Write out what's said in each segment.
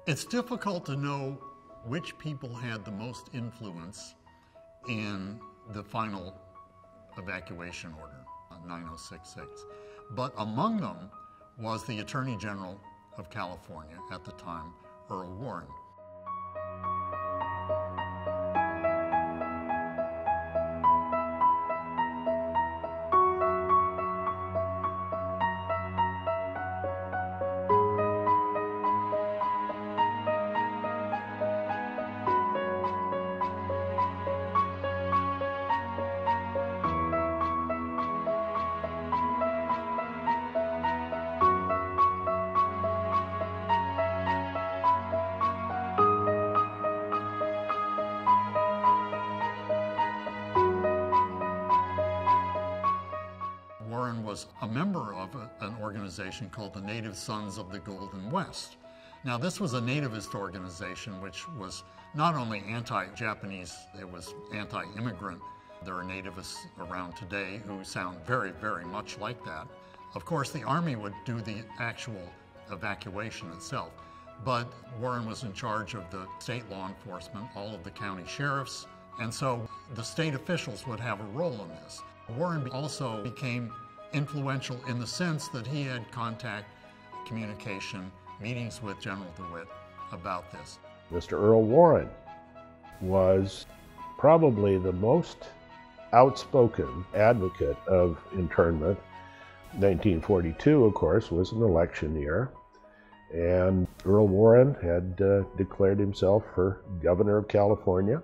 It's difficult to know which people had the most influence in the final evacuation order, 9066. But among them was the Attorney General of California at the time, Earl Warren. Warren was a member of an organization called the Native Sons of the Golden West. Now, this was a nativist organization which was not only anti-Japanese, it was anti-immigrant. There are nativists around today who sound very, very much like that. Of course, the Army would do the actual evacuation itself, but Warren was in charge of the state law enforcement, all of the county sheriffs, and so the state officials would have a role in this. Warren also became influential in the sense that he had contact, communication, meetings with General DeWitt about this. Mr. Earl Warren was probably the most outspoken advocate of internment. 1942, of course, was an election year, and Earl Warren had declared himself for governor of California,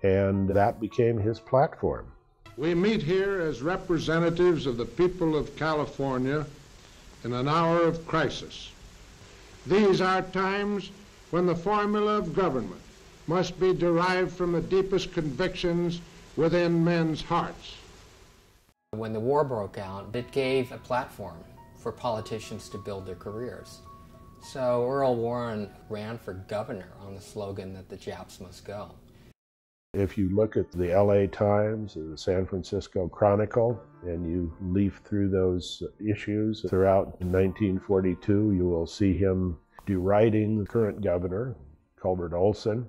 and that became his platform. We meet here as representatives of the people of California in an hour of crisis. These are times when the formula of government must be derived from the deepest convictions within men's hearts. When the war broke out, it gave a platform for politicians to build their careers. So Earl Warren ran for governor on the slogan that the Japs must go. If you look at the LA Times or the San Francisco Chronicle and you leaf through those issues throughout 1942, you will see him deriding the current governor, Culbert Olson,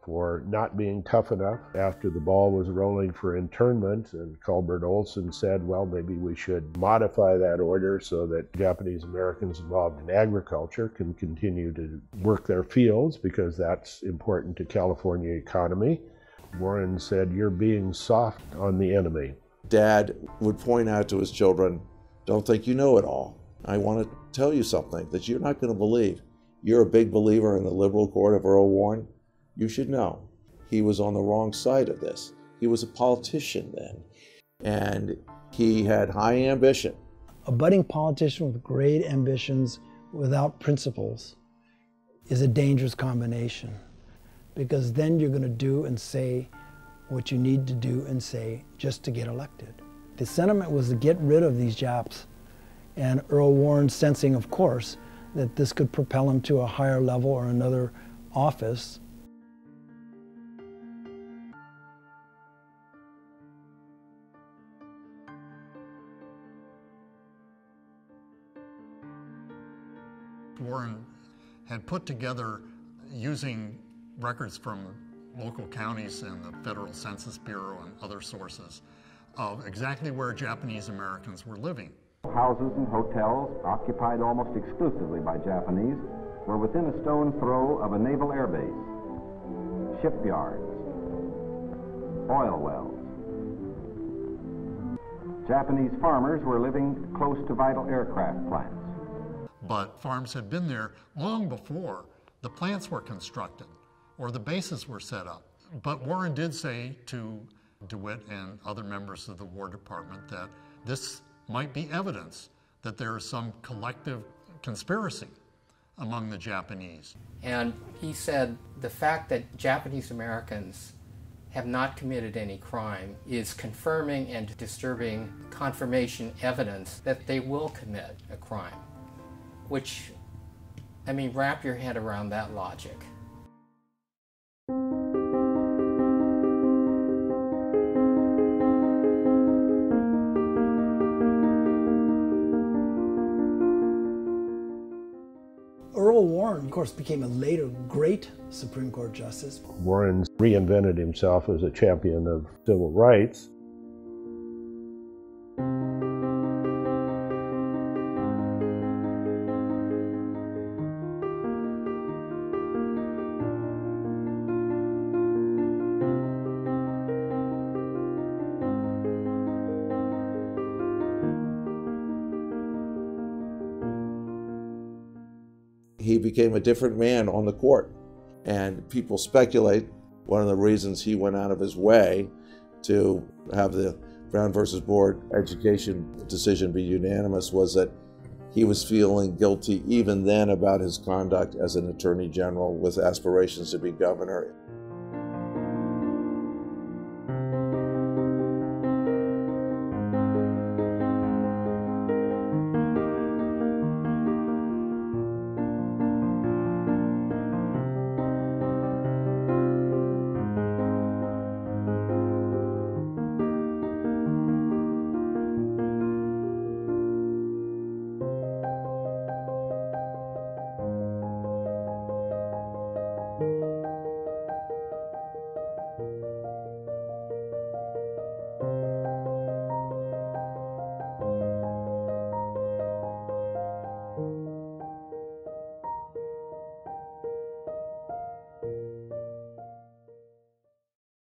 for not being tough enough after the ball was rolling for internment. And Culbert Olson said, well, maybe we should modify that order so that Japanese Americans involved in agriculture can continue to work their fields because that's important to California economy. Warren said, you're being soft on the enemy. Dad would point out to his children, don't think you know it all. I want to tell you something that you're not going to believe. You're a big believer in the liberal court of Earl Warren. You should know he was on the wrong side of this. He was a politician then, and he had high ambition. A budding politician with great ambitions without principles is a dangerous combination, because then you're going to do and say what you need to do and say just to get elected. The sentiment was to get rid of these Japs, and Earl Warren, sensing, of course, that this could propel him to a higher level or another office. Warren had put together, using records from local counties and the Federal Census Bureau and other sources, of exactly where Japanese Americans were living. Houses and hotels, occupied almost exclusively by Japanese, were within a stone's throw of a naval air base, shipyards, oil wells. Japanese farmers were living close to vital aircraft plants. But farms had been there long before the plants were constructed or the bases were set up. But Warren did say to DeWitt and other members of the War Department that this might be evidence that there is some collective conspiracy among the Japanese. And he said the fact that Japanese Americans have not committed any crime is confirming and disturbing confirmation evidence that they will commit a crime. Which, I mean, wrap your head around that logic. Earl Warren course, became a later great Supreme Court justice. Warren reinvented himself as a champion of civil rights. He became a different man on the court. And people speculate one of the reasons he went out of his way to have the Brown versus Board education decision be unanimous was that he was feeling guilty even then about his conduct as an attorney general with aspirations to be governor.